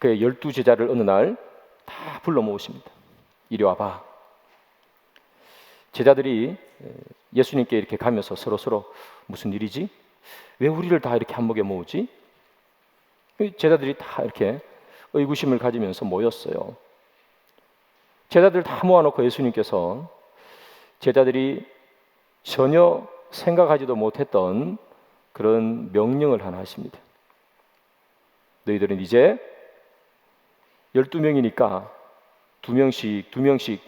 그의 12제자를 어느 날 다 불러 모으십니다. 이리 와봐. 제자들이 예수님께 이렇게 가면서 서로 무슨 일이지? 왜 우리를 다 이렇게 한목에 모으지? 제자들이 다 이렇게 의구심을 가지면서 모였어요. 제자들 다 모아놓고 예수님께서 제자들이 전혀 생각하지도 못했던 그런 명령을 하나 하십니다. 너희들은 이제 12명이니까 2명씩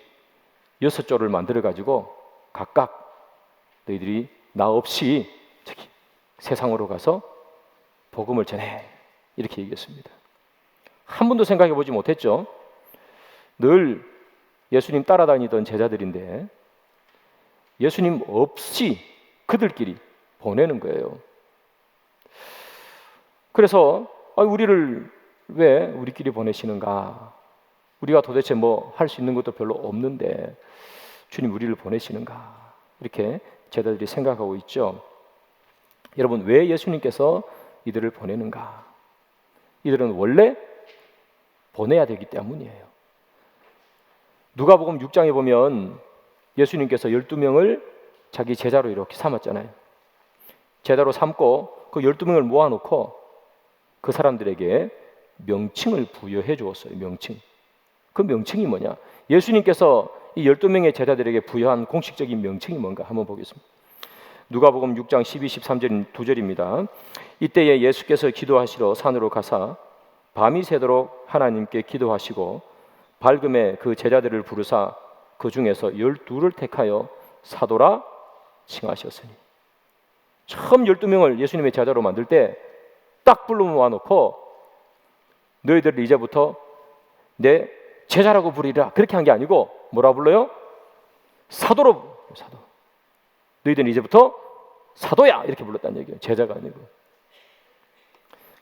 6조를 만들어가지고 각각 너희들이 나 없이 저기 세상으로 가서 복음을 전해. 이렇게 얘기했습니다. 한 번도 생각해 보지 못했죠. 늘 예수님 따라다니던 제자들인데 예수님 없이 그들끼리 보내는 거예요. 그래서 우리를 왜 우리끼리 보내시는가? 우리가 도대체 뭐 할 수 있는 것도 별로 없는데 주님 우리를 보내시는가? 이렇게 제자들이 생각하고 있죠. 여러분, 왜 예수님께서 이들을 보내는가? 이들은 원래 보내야 되기 때문이에요. 누가복음 6장에 보면 예수님께서 12명을 자기 제자로 이렇게 삼았잖아요. 제자로 삼고 그 12명을 모아놓고 그 사람들에게 명칭을 부여해 주었어요. 명칭. 그 명칭이 뭐냐? 예수님께서 이 12명의 제자들에게 부여한 공식적인 명칭이 뭔가 한번 보겠습니다. 누가복음 6장 12, 13절 두 절입니다. 이때에 예수께서 기도하시러 산으로 가사 밤이 새도록 하나님께 기도하시고 밝음에 그 제자들을 부르사 그 중에서 12를 택하여 사도라 칭하셨으니. 처음 12명을 예수님의 제자로 만들 때 딱 불러 모아놓고 너희들을 이제부터 내 제자라고 부르리라 그렇게 한 게 아니고 뭐라 불러요? 사도로. 사도. 너희들은 이제부터 사도야 이렇게 불렀다는 얘기예요. 제자가 아니고.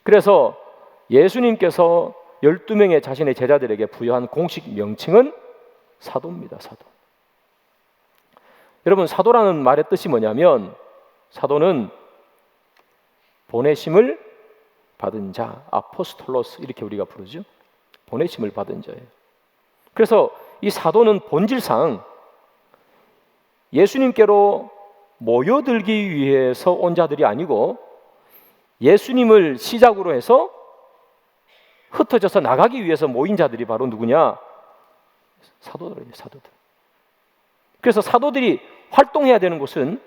그래서 예수님께서 12명의 자신의 제자들에게 부여한 공식 명칭은 사도입니다. 사도. 여러분, 사도라는 말의 뜻이 뭐냐면 사도는 보내심을 받은 자, 아포스톨로스 이렇게 우리가 부르죠. 보내심을 받은 자예요. 그래서 이 사도는 본질상 예수님께로 모여들기 위해서 온 자들이 아니고 예수님을 시작으로 해서 흩어져서 나가기 위해서 모인 자들이 바로 누구냐? 사도들이에요. 사도들. 그래서 사도들이 활동해야 되는 곳은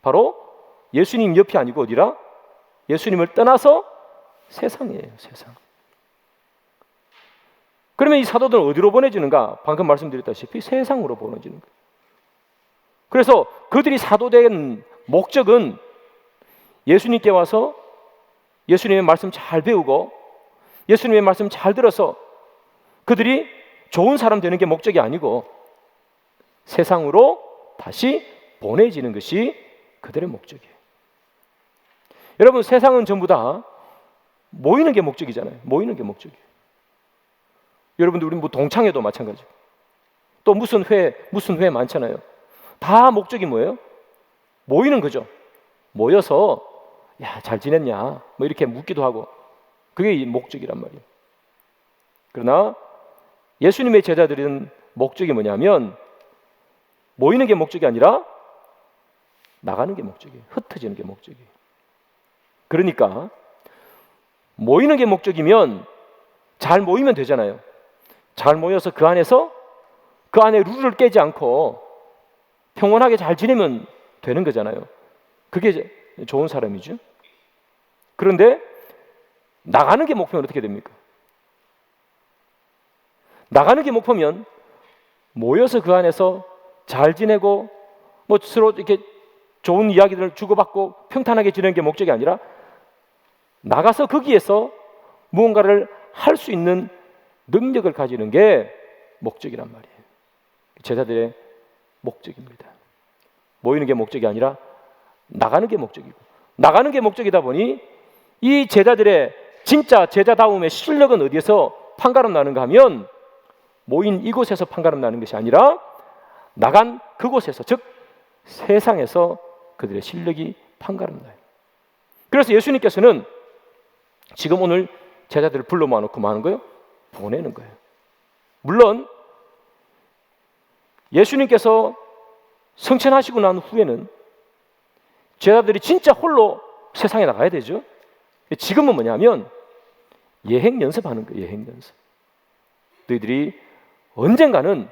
바로 예수님 옆이 아니고 어디라? 예수님을 떠나서 세상이에요. 세상. 그러면 이 사도들은 어디로 보내지는가? 방금 말씀드렸다시피 세상으로 보내지는 거예요. 그래서 그들이 사도된 목적은 예수님께 와서 예수님의 말씀 잘 배우고 예수님의 말씀 잘 들어서 그들이 좋은 사람 되는 게 목적이 아니고 세상으로 다시 보내지는 것이 그들의 목적이에요. 여러분, 세상은 전부 다 모이는 게 목적이잖아요. 모이는 게 목적이에요. 여러분들 우리 뭐 동창회도 마찬가지고 또 무슨 회 많잖아요. 다 목적이 뭐예요? 모이는 거죠. 모여서 야, 잘 지냈냐? 뭐 이렇게 묻기도 하고 그게 목적이란 말이에요. 그러나 예수님의 제자들은 목적이 뭐냐면 모이는 게 목적이 아니라 나가는 게 목적이에요. 흩어지는 게 목적이에요. 그러니까 모이는 게 목적이면 잘 모이면 되잖아요. 잘 모여서 그 안에서 그 안에 룰을 깨지 않고 평온하게 잘 지내면 되는 거잖아요. 그게 좋은 사람이죠. 그런데 나가는 게 목표면 어떻게 됩니까? 나가는 게 목표면 모여서 그 안에서 잘 지내고 뭐 서로 이렇게 좋은 이야기들을 주고받고 평탄하게 지내는 게 목적이 아니라 나가서 거기에서 무언가를 할 수 있는 능력을 가지는 게 목적이란 말이에요. 제자들의 목적입니다. 모이는 게 목적이 아니라 나가는 게 목적이고 나가는 게 목적이다 보니 이 제자들의 진짜 제자다움의 실력은 어디에서 판가름 나는가 하면 모인 이곳에서 판가름 나는 것이 아니라 나간 그곳에서 즉 세상에서 그들의 실력이 판가름 나요. 그래서 예수님께서는 지금 오늘 제자들을 불러 모아놓고 뭐 하는 거예요? 보내는 거예요. 물론 예수님께서 성천하시고 난 후에는 제자들이 진짜 홀로 세상에 나가야 되죠. 지금은 뭐냐면 예행 연습하는 거예요. 예행 연습. 너희들이 언젠가는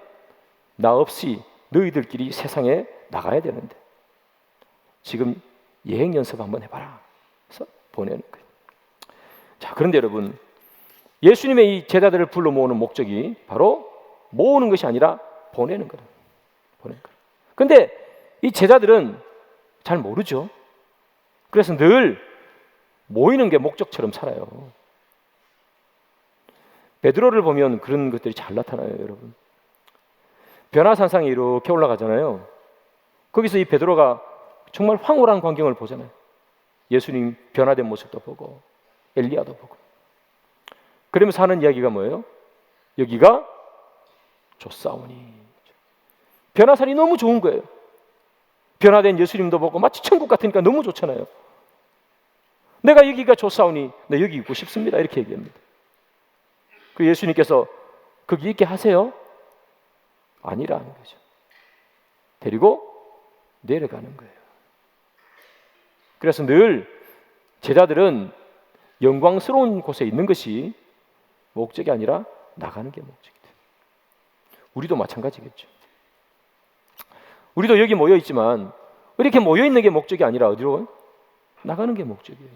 나 없이 너희들끼리 세상에 나가야 되는데 지금 예행 연습 한번 해봐라. 그래서 보내는 거예요. 자, 그런데 여러분, 예수님의 이 제자들을 불러 모으는 목적이 바로 모으는 것이 아니라 보내는 거예요. 보내는 거예요. 그런데 이 제자들은 잘 모르죠. 그래서 늘 모이는 게 목적처럼 살아요. 베드로를 보면 그런 것들이 잘 나타나요, 여러분. 변화산상에 이렇게 올라가잖아요. 거기서 이 베드로가 정말 황홀한 광경을 보잖아요. 예수님 변화된 모습도 보고 엘리야도 보고. 그러면서 하는 이야기가 뭐예요? 여기가 좋사오니. 변화산이 너무 좋은 거예요. 변화된 예수님도 보고 마치 천국 같으니까 너무 좋잖아요. 내가 여기가 좋사오니 나 여기 있고 싶습니다. 이렇게 얘기합니다. 그 예수님께서 거기 있게 하세요? 아니라는 거죠. 데리고 내려가는 거예요. 그래서 늘 제자들은 영광스러운 곳에 있는 것이 목적이 아니라 나가는 게 목적이다. 우리도 마찬가지겠죠. 우리도 여기 모여 있지만 이렇게 모여 있는 게 목적이 아니라 어디로? 나가는 게 목적이에요.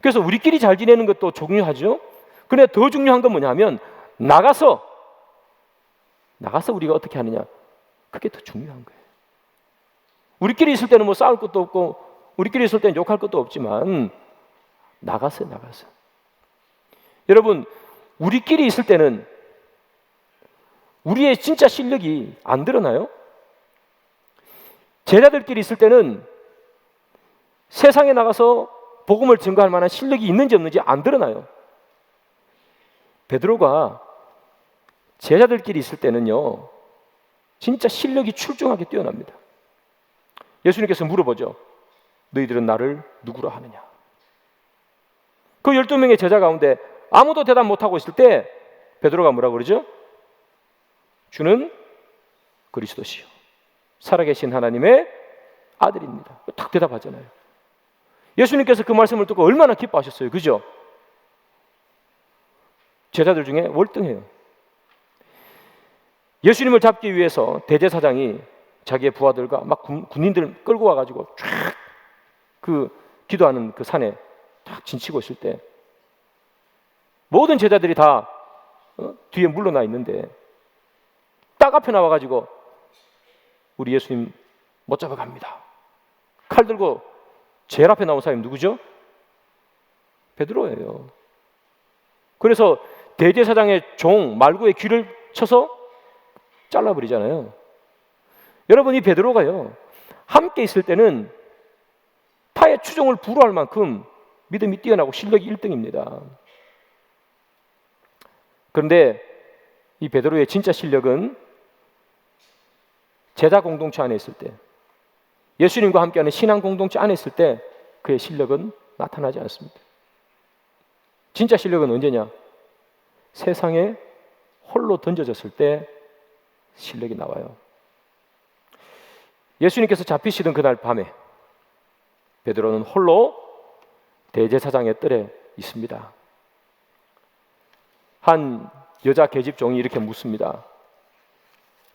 그래서 우리끼리 잘 지내는 것도 중요하죠. 그런데 더 중요한 건 뭐냐면 나가서 우리가 어떻게 하느냐, 그게 더 중요한 거예요. 우리끼리 있을 때는 뭐 싸울 것도 없고 우리끼리 있을 때는 욕할 것도 없지만 나가서 여러분, 우리끼리 있을 때는 우리의 진짜 실력이 안 드러나요? 제자들끼리 있을 때는 세상에 나가서 복음을 증거할 만한 실력이 있는지 없는지 안 드러나요. 베드로가 제자들끼리 있을 때는요, 진짜 실력이 출중하게 뛰어납니다. 예수님께서 물어보죠. 너희들은 나를 누구라 하느냐? 그 12명의 제자 가운데 아무도 대답 못하고 있을 때 베드로가 뭐라고 그러죠? 주는 그리스도시요 살아계신 하나님의 아들입니다. 딱 대답하잖아요. 예수님께서 그 말씀을 듣고 얼마나 기뻐하셨어요. 그죠? 제자들 중에 월등해요. 예수님을 잡기 위해서 대제사장이 자기의 부하들과 막 군인들 끌고 와가지고 쫙 그 기도하는 그 산에 딱 진치고 있을 때 모든 제자들이 다 뒤에 물러나 있는데 딱 앞에 나와가지고 우리 예수님 못 잡아갑니다. 칼 들고 제일 앞에 나온 사람이 누구죠? 베드로예요. 그래서 대제사장의 종 말구의 귀를 쳐서 잘라버리잖아요. 여러분, 이 베드로가요, 함께 있을 때는 타의 추종을 불허할 만큼 믿음이 뛰어나고 실력이 1등입니다. 그런데 이 베드로의 진짜 실력은 제자 공동체 안에 있을 때, 예수님과 함께하는 신앙 공동체 안에 있을 때 그의 실력은 나타나지 않습니다. 진짜 실력은 언제냐? 세상에 홀로 던져졌을 때 실력이 나와요. 예수님께서 잡히시던 그날 밤에 베드로는 홀로 대제사장의 뜰에 있습니다. 한 여자 계집종이 이렇게 묻습니다.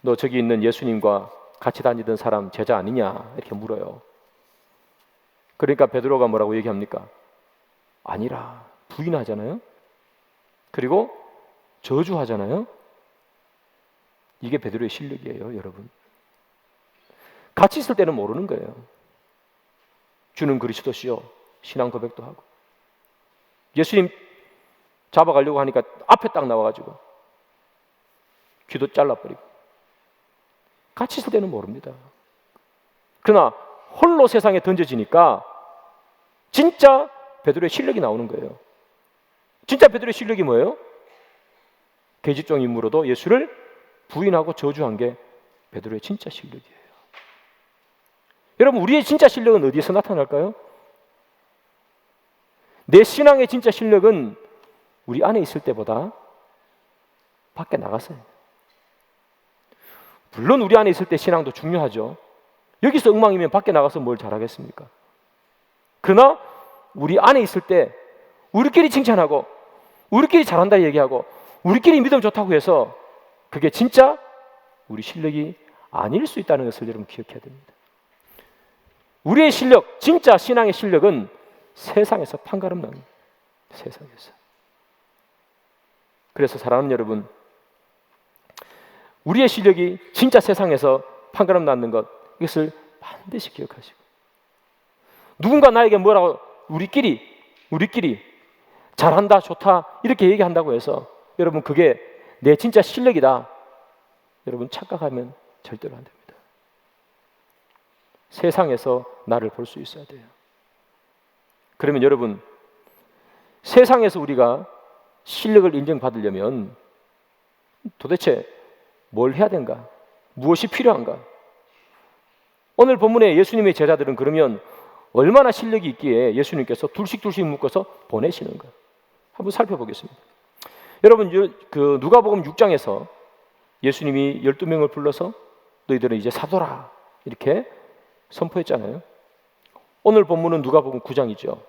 너 저기 있는 예수님과 같이 다니던 사람 제자 아니냐? 이렇게 물어요. 그러니까 베드로가 뭐라고 얘기합니까? 아니라 부인하잖아요. 그리고 저주하잖아요. 이게 베드로의 실력이에요, 여러분. 같이 있을 때는 모르는 거예요. 주는 그리스도시요 신앙 고백도 하고 예수님 잡아가려고 하니까 앞에 딱 나와가지고 귀도 잘라버리고 같이 있을 때는 모릅니다. 그러나 홀로 세상에 던져지니까 진짜 베드로의 실력이 나오는 거예요. 진짜 베드로의 실력이 뭐예요? 계집종 인물로도 예수를 부인하고 저주한 게 베드로의 진짜 실력이에요. 여러분, 우리의 진짜 실력은 어디에서 나타날까요? 내 신앙의 진짜 실력은 우리 안에 있을 때보다 밖에 나갔어요. 물론 우리 안에 있을 때 신앙도 중요하죠. 여기서 엉망이면 밖에 나가서 뭘 잘하겠습니까? 그러나 우리 안에 있을 때 우리끼리 칭찬하고 우리끼리 잘한다 얘기하고 우리끼리 믿음 좋다고 해서 그게 진짜 우리 실력이 아닐 수 있다는 것을 여러분 기억해야 됩니다. 우리의 실력, 진짜 신앙의 실력은 세상에서 판가름 납니다. 세상에서. 그래서 사랑하는 여러분, 우리의 실력이 진짜 세상에서 판가름 났는 것, 이것을 반드시 기억하시고, 누군가 나에게 뭐라고 우리끼리 잘한다, 좋다 이렇게 얘기한다고 해서 여러분 그게 내 진짜 실력이다, 여러분 착각하면 절대로 안 됩니다. 세상에서 나를 볼 수 있어야 돼요. 그러면 여러분, 세상에서 우리가 실력을 인정받으려면 도대체 뭘 해야 되는가? 무엇이 필요한가? 오늘 본문에 예수님의 제자들은 그러면 얼마나 실력이 있기에 예수님께서 둘씩 묶어서 보내시는가? 한번 살펴보겠습니다. 여러분, 그 누가복음 6장에서 예수님이 12명을 불러서 너희들은 이제 사도라 이렇게 선포했잖아요. 오늘 본문은 누가복음 9장이죠.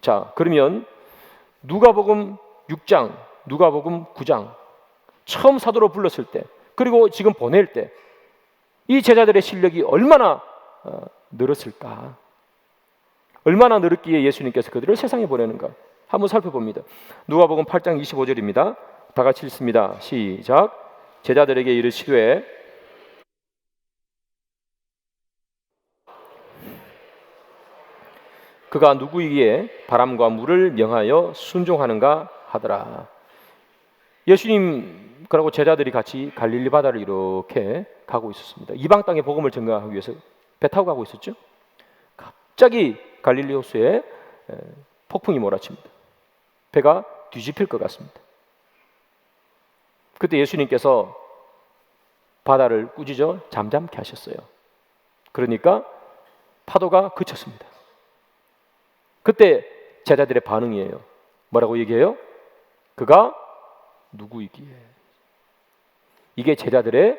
자, 그러면 누가복음 6장, 누가복음 9장 처음 사도로 불렀을 때, 그리고 지금 보낼 때 이 제자들의 실력이 얼마나 늘었을까? 얼마나 늘었기에 예수님께서 그들을 세상에 보내는가? 한번 살펴봅니다. 누가복음 8장 25절입니다. 다 같이 읽습니다. 시작. 제자들에게 이르시되 그가 누구이기에 바람과 물을 명하여 순종하는가 하더라. 예수님 그리고 제자들이 같이 갈릴리 바다를 이렇게 가고 있었습니다. 이방 땅에 복음을 전가하기 위해서 배 타고 가고 있었죠. 갑자기 갈릴리 호수에 폭풍이 몰아칩니다. 배가 뒤집힐 것 같습니다. 그때 예수님께서 바다를 꾸짖어 잠잠케 하셨어요. 그러니까 파도가 그쳤습니다. 그때 제자들의 반응이에요. 뭐라고 얘기해요? 그가 누구이기에. 이게 제자들의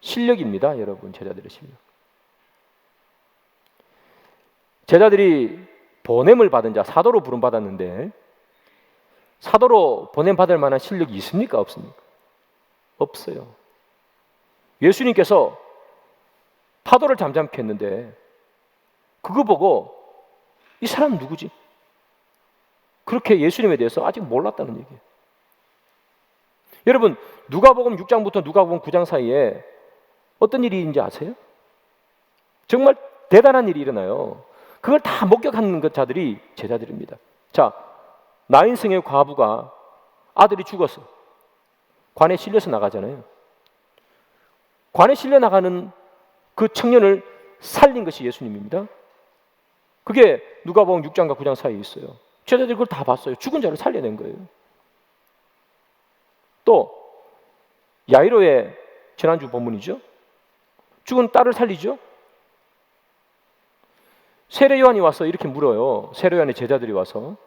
실력입니다, 여러분. 제자들의 실력. 제자들이 보냄을 받은 자, 사도로 부름받았는데 사도로 보냄받을 만한 실력이 있습니까? 없습니까? 없어요. 예수님께서 파도를 잠잠케 했는데 그거 보고 이 사람 누구지? 그렇게 예수님에 대해서 아직 몰랐다는 얘기예요. 여러분, 누가복음 6장부터 누가복음 9장 사이에 어떤 일이 있는지 아세요? 정말 대단한 일이 일어나요. 그걸 다 목격하는 자들이 제자들입니다. 자, 나인성의 과부가 아들이 죽었어. 관에 실려서 나가잖아요. 관에 실려 나가는 그 청년을 살린 것이 예수님입니다. 그게 누가복음 6장과 9장 사이에 있어요. 제자들이 그걸 다 봤어요. 죽은 자를 살려낸 거예요. 또 야이로의 지난주 본문이죠. 죽은 딸을 살리죠. 세례 요한이 와서 이렇게 물어요. 세례 요한의 제자들이 와서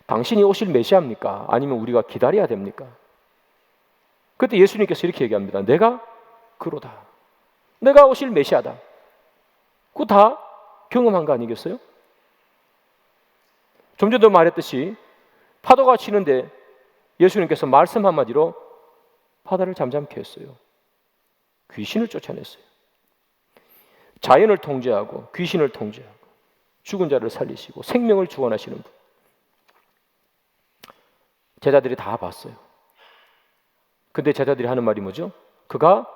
당신이 오실 메시아입니까? 아니면 우리가 기다려야 됩니까? 그때 예수님께서 이렇게 얘기합니다. 내가 그로다. 내가 오실 메시아다. 그거 다 경험한 거 아니겠어요? 좀 전에 말했듯이 파도가 치는데 예수님께서 말씀 한마디로 바다를 잠잠케 했어요. 귀신을 쫓아냈어요. 자연을 통제하고 귀신을 통제하고 죽은 자를 살리시고 생명을 주원하시는 분. 제자들이 다 봤어요. 근데 제자들이 하는 말이 뭐죠? 그가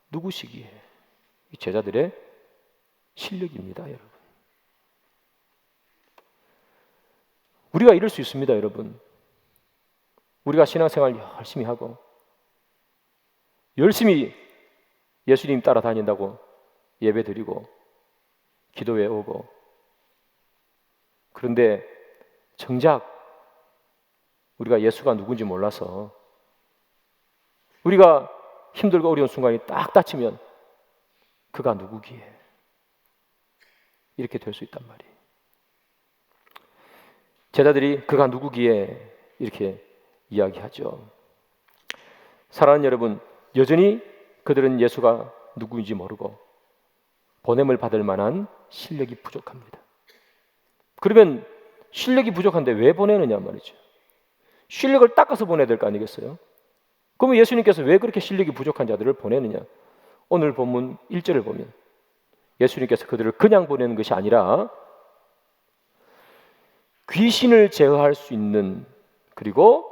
누구시기에? 이 제자들의 실력입니다, 여러분. 우리가 이럴 수 있습니다, 여러분. 우리가 신앙생활 열심히 하고 열심히 예수님 따라다닌다고 예배드리고 기도회 오고, 그런데 정작 우리가 예수가 누군지 몰라서 우리가 힘들고 어려운 순간이 딱 닥치면 그가 누구기에 이렇게 될 수 있단 말이에요. 제자들이 그가 누구기에 이렇게 이야기하죠. 사랑하는 여러분, 여전히 그들은 예수가 누구인지 모르고 보냄을 받을 만한 실력이 부족합니다. 그러면 실력이 부족한데 왜 보내느냐 말이죠. 실력을 닦아서 보내야 될 거 아니겠어요? 그러면 예수님께서 왜 그렇게 실력이 부족한 자들을 보내느냐? 오늘 본문 1절을 보면 예수님께서 그들을 그냥 보내는 것이 아니라 귀신을 제어할 수 있는, 그리고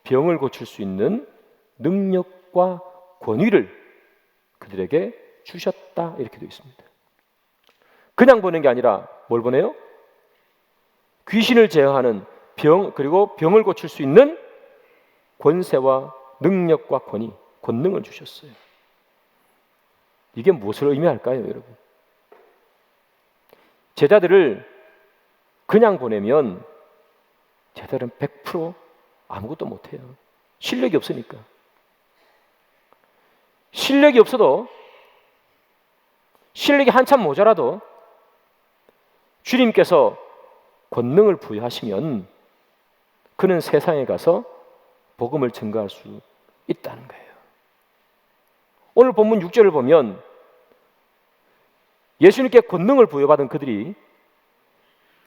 병을 고칠 수 있는 능력과 권위를 그들에게 주셨다, 이렇게 되어 있습니다. 그냥 보낸 게 아니라 뭘 보내요? 귀신을 제어하는 병, 그리고 병을 고칠 수 있는 권세와 능력과 권위, 권능을 주셨어요. 이게 무엇을 의미할까요, 여러분? 제자들을 그냥 보내면 제자들은 100% 아무것도 못해요. 실력이 없으니까. 실력이 없어도, 실력이 한참 모자라도 주님께서 권능을 부여하시면 그는 세상에 가서 복음을 증거할 수 있다는 거예요. 오늘 본문 6절을 보면 예수님께 권능을 부여받은 그들이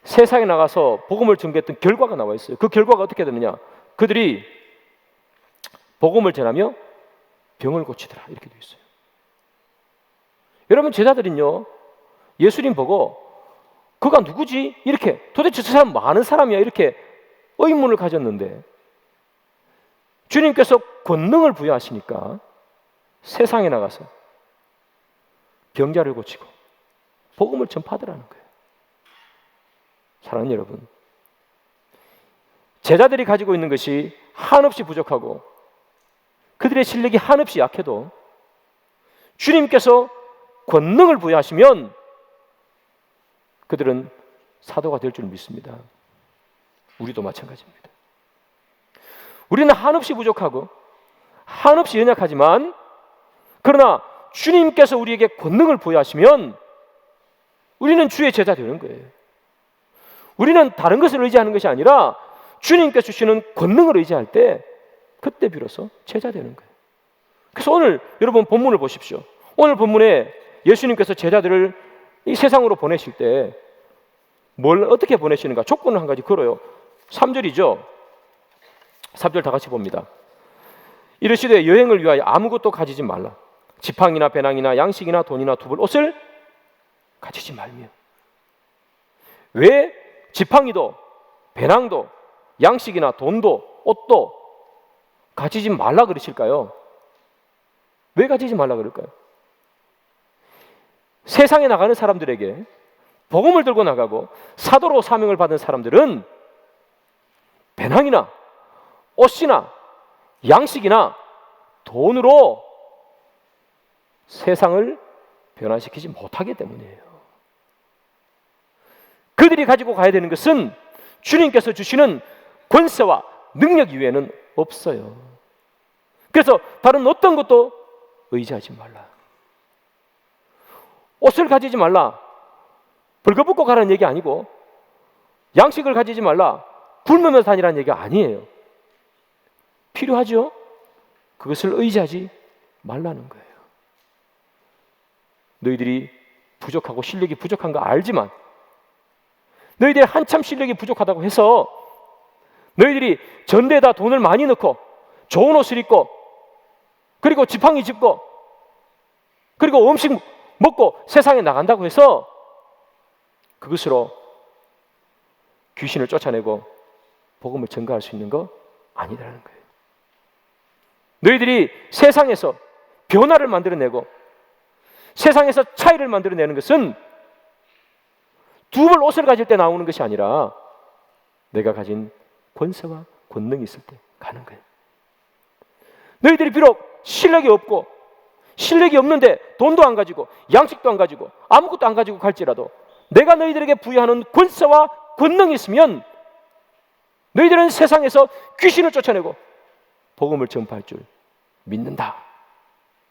세상에 나가서 복음을 증거했던 결과가 나와 있어요. 그 결과가 어떻게 되느냐? 그들이 복음을 전하며 병을 고치더라, 이렇게 되어 있어요. 여러분, 제자들은요, 예수님 보고 그가 누구지? 이렇게, 도대체 저 사람 많은 사람이야, 이렇게 의문을 가졌는데 주님께서 권능을 부여하시니까 세상에 나가서 병자를 고치고 복음을 전파하더라는 거예요. 사랑하는 여러분, 제자들이 가지고 있는 것이 한없이 부족하고 그들의 실력이 한없이 약해도 주님께서 권능을 부여하시면 그들은 사도가 될 줄 믿습니다. 우리도 마찬가지입니다. 우리는 한없이 부족하고 한없이 연약하지만, 그러나 주님께서 우리에게 권능을 부여하시면 우리는 주의 제자 되는 거예요. 우리는 다른 것을 의지하는 것이 아니라 주님께서 주시는 권능을 의지할 때 그때 비로소 제자 되는 거예요. 그래서 오늘 여러분 본문을 보십시오. 오늘 본문에 예수님께서 제자들을 이 세상으로 보내실 때 뭘 어떻게 보내시는가? 조건을 한 가지 걸어요. 3절이죠. 3절 다 같이 봅니다. 이르시되 여행을 위하여 아무것도 가지지 말라. 지팡이나 배낭이나 양식이나 돈이나 두벌 옷을 가지지 말며. 왜 지팡이도 배낭도 양식이나 돈도 옷도 가지지 말라 그러실까요? 왜 가지지 말라 그럴까요? 세상에 나가는 사람들에게 복음을 들고 나가고 사도로 사명을 받은 사람들은 배낭이나 옷이나 양식이나 돈으로 세상을 변화시키지 못하기 때문이에요. 그들이 가지고 가야 되는 것은 주님께서 주시는 권세와 능력 이외에는 없어요. 그래서 다른 어떤 것도 의지하지 말라. 옷을 가지지 말라. 벌거벗고 가라는 얘기 아니고, 양식을 가지지 말라. 굶으면서 다니라는 얘기가 아니에요. 필요하죠? 그것을 의지하지 말라는 거예요. 너희들이 부족하고 실력이 부족한 거 알지만, 너희들이 한참 실력이 부족하다고 해서 너희들이 전대에다 돈을 많이 넣고 좋은 옷을 입고 그리고 지팡이 짚고 그리고 음식 먹고 세상에 나간다고 해서 그것으로 귀신을 쫓아내고 복음을 전가할 수 있는 거 아니라는 거예요. 너희들이 세상에서 변화를 만들어내고 세상에서 차이를 만들어내는 것은 두 벌 옷을 가질 때 나오는 것이 아니라 내가 가진 권세와 권능이 있을 때 가는 거예요. 너희들이 비록 실력이 없고 실력이 없는데 돈도 안 가지고 양식도 안 가지고 아무것도 안 가지고 갈지라도 내가 너희들에게 부여하는 권세와 권능이 있으면 너희들은 세상에서 귀신을 쫓아내고 복음을 전파할 줄 믿는다.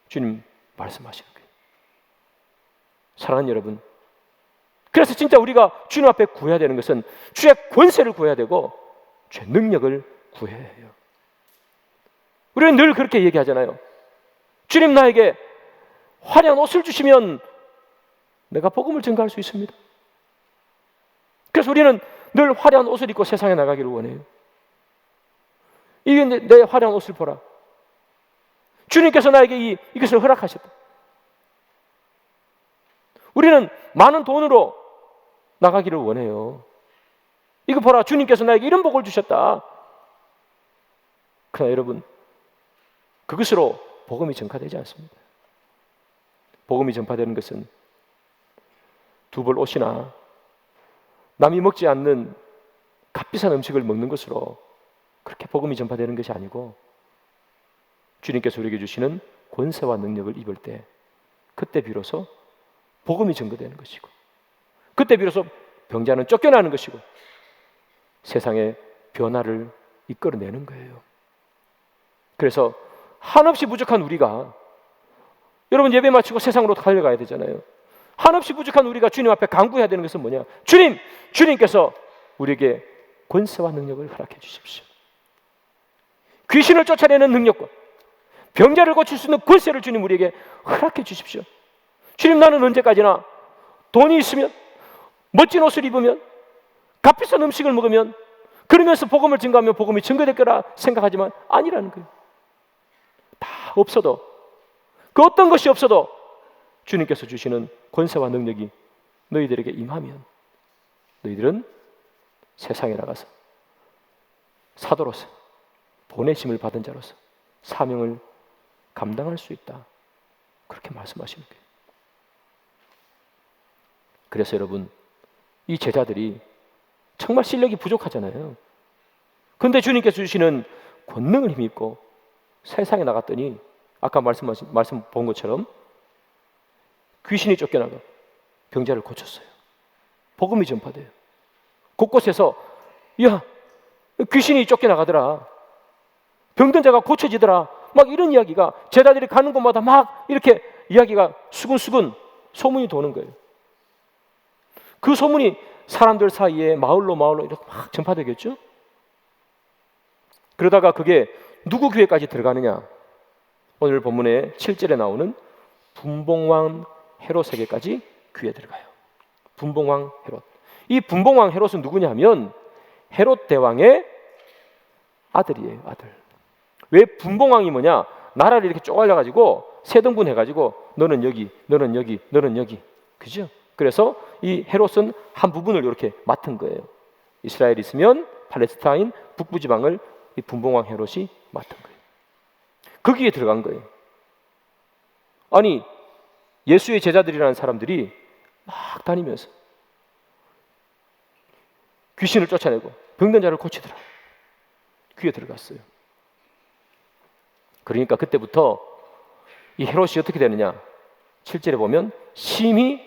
주님 말씀하시는 거예요. 사랑하는 여러분, 그래서 진짜 우리가 주님 앞에 구해야 되는 것은 주의 권세를 구해야 되고 주의 능력을 구해야 해요. 우리는 늘 그렇게 얘기하잖아요. 주님 나에게 화려한 옷을 주시면 내가 복음을 전가할 수 있습니다. 그래서 우리는 늘 화려한 옷을 입고 세상에 나가기를 원해요. 이게 내 화려한 옷을 보라. 주님께서 나에게 이것을 허락하셨다. 우리는 많은 돈으로 나가기를 원해요. 이거 보라, 주님께서 나에게 이런 복을 주셨다. 그러나 여러분, 그것으로 복음이 전파되지 않습니다. 복음이 전파되는 것은 두 벌 옷이나 남이 먹지 않는 값비싼 음식을 먹는 것으로 그렇게 복음이 전파되는 것이 아니고, 주님께서 우리에게 주시는 권세와 능력을 입을 때 그때 비로소 복음이 전거되는 것이고, 그때 비로소 병자는 쫓겨나는 것이고 세상의 변화를 이끌어내는 거예요. 그래서 한없이 부족한 우리가, 여러분 예배 마치고 세상으로 달려가야 되잖아요. 한없이 부족한 우리가 주님 앞에 간구해야 되는 것은 뭐냐? 주님께서 우리에게 권세와 능력을 허락해 주십시오. 귀신을 쫓아내는 능력과 병자를 고칠 수 있는 권세를 주님 우리에게 허락해 주십시오. 주님, 나는 언제까지나 돈이 있으면, 멋진 옷을 입으면, 값비싼 음식을 먹으면, 그러면서 복음을 증거하면 복음이 증거될 거라 생각하지만 아니라는 거예요. 다 없어도, 그 어떤 것이 없어도 주님께서 주시는 권세와 능력이 너희들에게 임하면 너희들은 세상에 나가서 사도로서, 보내심을 받은 자로서 사명을 감당할 수 있다. 그렇게 말씀하시는 거예요. 그래서 여러분, 이 제자들이 정말 실력이 부족하잖아요. 그런데 주님께서 주시는 권능을 힘입고 세상에 나갔더니 아까 말씀 본 것처럼 귀신이 쫓겨나가 병자를 고쳤어요. 복음이 전파돼요. 곳곳에서 야, 귀신이 쫓겨나가더라, 병든 자가 고쳐지더라, 막 이런 이야기가 제자들이 가는 곳마다 막 이렇게 이야기가 수근수근 소문이 도는 거예요. 그 소문이 사람들 사이에 마을로 이렇게 막 전파되겠죠. 그러다가 그게 누구 귀에까지 들어가느냐? 오늘 본문의 7절에 나오는 분봉왕 헤롯에게까지 귀에 들어가요. 분봉왕 헤롯. 이 분봉왕 헤롯은 누구냐 하면 헤롯 대왕의 아들이에요. 아들. 왜 분봉왕이 뭐냐? 나라를 이렇게 쪼갈려가지고 세 등분 해가지고 너는 여기, 너는 여기, 너는 여기, 그죠? 그래서 이 헤롯은 한 부분을 이렇게 맡은 거예요. 이스라엘이 있으면 팔레스타인 북부 지방을 이 분봉왕 헤롯이 맡은 거예요. 거기에 들어간 거예요. 아니, 예수의 제자들이라는 사람들이 막 다니면서 귀신을 쫓아내고 병든 자를 고치더라. 귀에 들어갔어요. 그러니까 그때부터 이 헤롯이 어떻게 되느냐? 7절에 보면 심히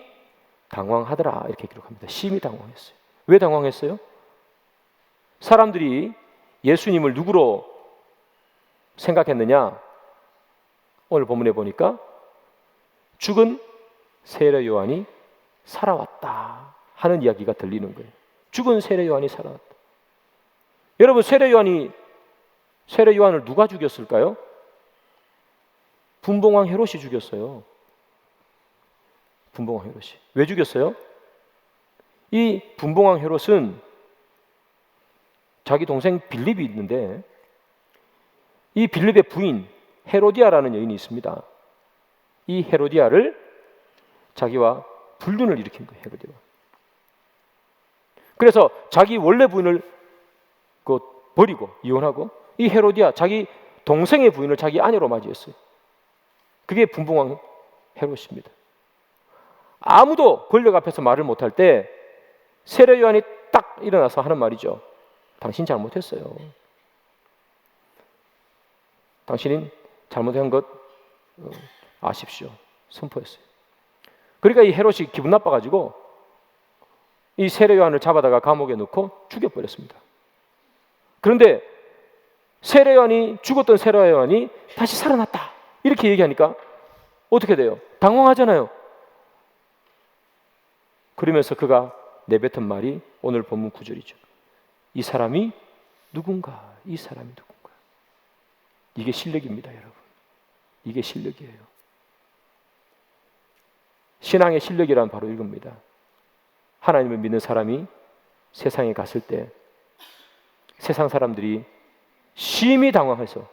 당황하더라 이렇게 기록합니다. 심히 당황했어요. 왜 당황했어요? 사람들이 예수님을 누구로 생각했느냐? 오늘 본문에 보니까 죽은 세례 요한이 살아왔다 하는 이야기가 들리는 거예요. 죽은 세례 요한이 살아왔다. 여러분, 세례 요한을 누가 죽였을까요? 분봉왕 헤롯이 죽였어요. 분봉왕 헤롯이. 왜 죽였어요? 이 분봉왕 헤롯은 자기 동생 빌립이 있는데 이 빌립의 부인 헤로디아라는 여인이 있습니다. 이 헤로디아를 자기와 불륜을 일으킨 거예요. 헤로디아가. 그래서 자기 원래 부인을 버리고 이혼하고 이 헤로디아 자기 동생의 부인을 자기 아내로 맞이했어요. 그게 분봉왕 헤롯입니다. 아무도 권력 앞에서 말을 못할 때 세례 요한이 딱 일어나서 하는 말이죠. 당신 잘못했어요. 당신이 잘못한 것 아십시오. 선포했어요. 그러니까 이 헤롯이 기분 나빠가지고 이 세례 요한을 잡아다가 감옥에 넣고 죽여버렸습니다. 그런데 죽었던 세례 요한이 다시 살아났다 이렇게 얘기하니까 어떻게 돼요? 당황하잖아요. 그러면서 그가 내뱉은 말이 오늘 본문 9절이죠. 이 사람이 누군가? 이 사람이 누군가? 이게 실력입니다, 여러분. 이게 실력이에요. 신앙의 실력이란 바로 이겁니다. 하나님을 믿는 사람이 세상에 갔을 때 세상 사람들이 심히 당황해서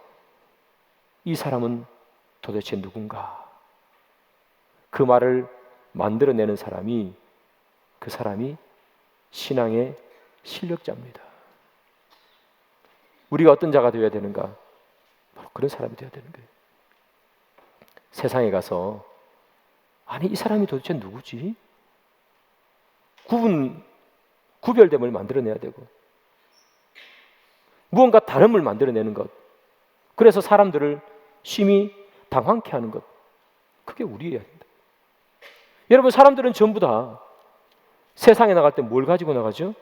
이 사람은 도대체 누군가? 그 말을 만들어내는 사람이, 그 사람이 신앙의 실력자입니다. 우리가 어떤 자가 되어야 되는가? 바로 그런 사람이 되어야 되는 거예요. 세상에 가서 아니 이 사람이 도대체 누구지? 구별됨을 만들어내야 되고 무언가 다름을 만들어내는 것, 그래서 사람들을 심히 당황케 하는 것, 그게 우리여야 된다. 여러분, 사람들은 전부 다 세상에 나갈 때 뭘 가지고 나가죠?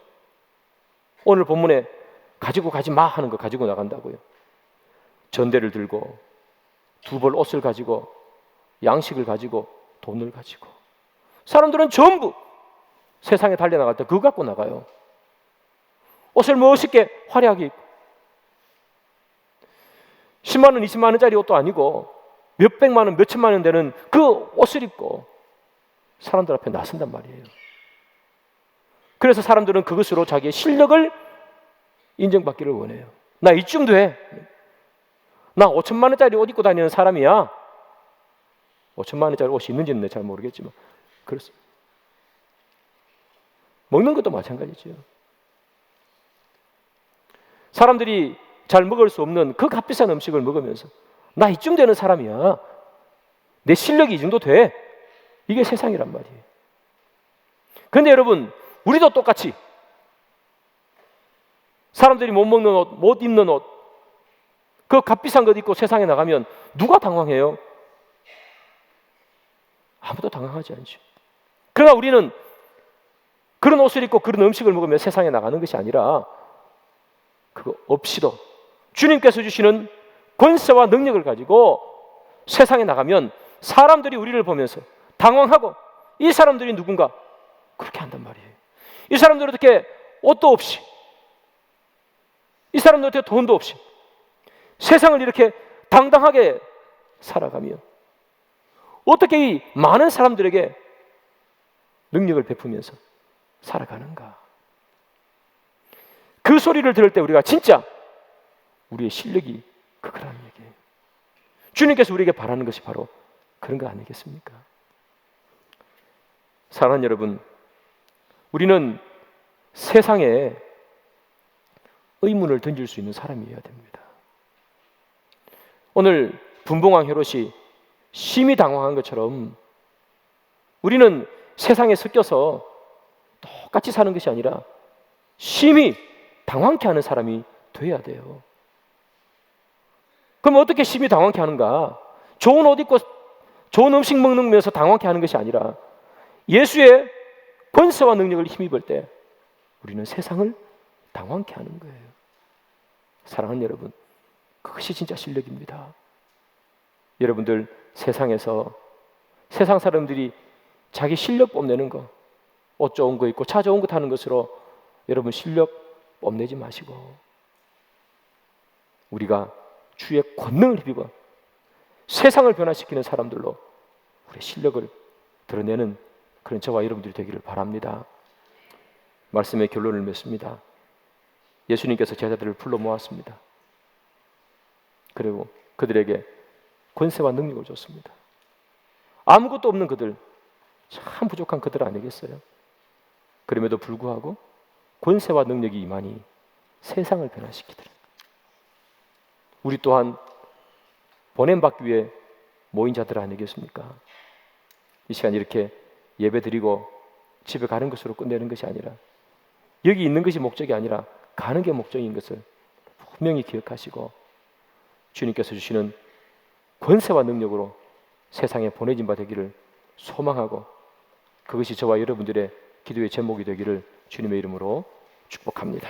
오늘 본문에 가지고 가지 마 하는 거 가지고 나간다고요. 전대를 들고, 두 벌 옷을 가지고, 양식을 가지고, 돈을 가지고. 사람들은 전부 세상에 달려나갈 때 그거 갖고 나가요. 옷을 멋있게 화려하게 입고, 10만 원, 20만 원짜리 옷도 아니고 몇백만 원, 몇천만 원 되는 그 옷을 입고 사람들 앞에 나선단 말이에요. 그래서 사람들은 그것으로 자기의 실력을 인정받기를 원해요. 나 이쯤 돼. 나 5천만 원짜리 옷 입고 다니는 사람이야. 5천만 원짜리 옷이 있는지는 잘 모르겠지만 그렇습니다. 먹는 것도 마찬가지죠. 사람들이 잘 먹을 수 없는 그 값비싼 음식을 먹으면서 나 이쯤 되는 사람이야. 내 실력이 이 정도 돼. 이게 세상이란 말이에요. 그런데 여러분, 우리도 똑같이 사람들이 못 먹는 옷, 못 입는 옷, 그 값비싼 것 입고 세상에 나가면 누가 당황해요? 아무도 당황하지 않죠. 그러나 우리는 그런 옷을 입고 그런 음식을 먹으며 세상에 나가는 것이 아니라 그거 없이도 주님께서 주시는 권세와 능력을 가지고 세상에 나가면 사람들이 우리를 보면서 당황하고 이 사람들이 누군가? 그렇게 한단 말이에요. 이 사람들은 어떻게 옷도 없이, 이 사람들은 어떻게 돈도 없이 세상을 이렇게 당당하게 살아가며 어떻게 이 많은 사람들에게 능력을 베푸면서 살아가는가? 그 소리를 들을 때 우리가 진짜 우리의 실력이 그거라는 얘기예요. 주님께서 우리에게 바라는 것이 바로 그런 거 아니겠습니까? 사랑하는 여러분, 우리는 세상에 의문을 던질 수 있는 사람이어야 됩니다. 오늘 분봉왕 헤롯이 심히 당황한 것처럼 우리는 세상에 섞여서 똑같이 사는 것이 아니라 심히 당황케 하는 사람이 돼야 돼요. 그럼 어떻게 심히 당황케 하는가? 좋은 옷 입고 좋은 음식 먹으면서 당황케 하는 것이 아니라 예수의 권세와 능력을 힘입을 때 우리는 세상을 당황케 하는 거예요. 사랑하는 여러분, 그것이 진짜 실력입니다. 여러분들 세상에서 세상 사람들이 자기 실력 뽐내는 거, 옷 좋은 거 입고 차 좋은 거 타는 것으로 여러분 실력 뽐내지 마시고 우리가 주의 권능을 힘입어 세상을 변화시키는 사람들로 우리의 실력을 드러내는 그런 저와 여러분들이 되기를 바랍니다. 말씀의 결론을 맺습니다. 예수님께서 제자들을 불러 모았습니다. 그리고 그들에게 권세와 능력을 줬습니다. 아무것도 없는 그들, 참 부족한 그들 아니겠어요? 그럼에도 불구하고 권세와 능력이 임하니 세상을 변화시키더라. 우리 또한 보냄받기 위해 모인 자들 아니겠습니까? 이 시간 이렇게 예배 드리고 집에 가는 것으로 끝내는 것이 아니라 여기 있는 것이 목적이 아니라 가는 게 목적인 것을 분명히 기억하시고 주님께서 주시는 권세와 능력으로 세상에 보내진 바 되기를 소망하고 그것이 저와 여러분들의 기도의 제목이 되기를 주님의 이름으로 축복합니다.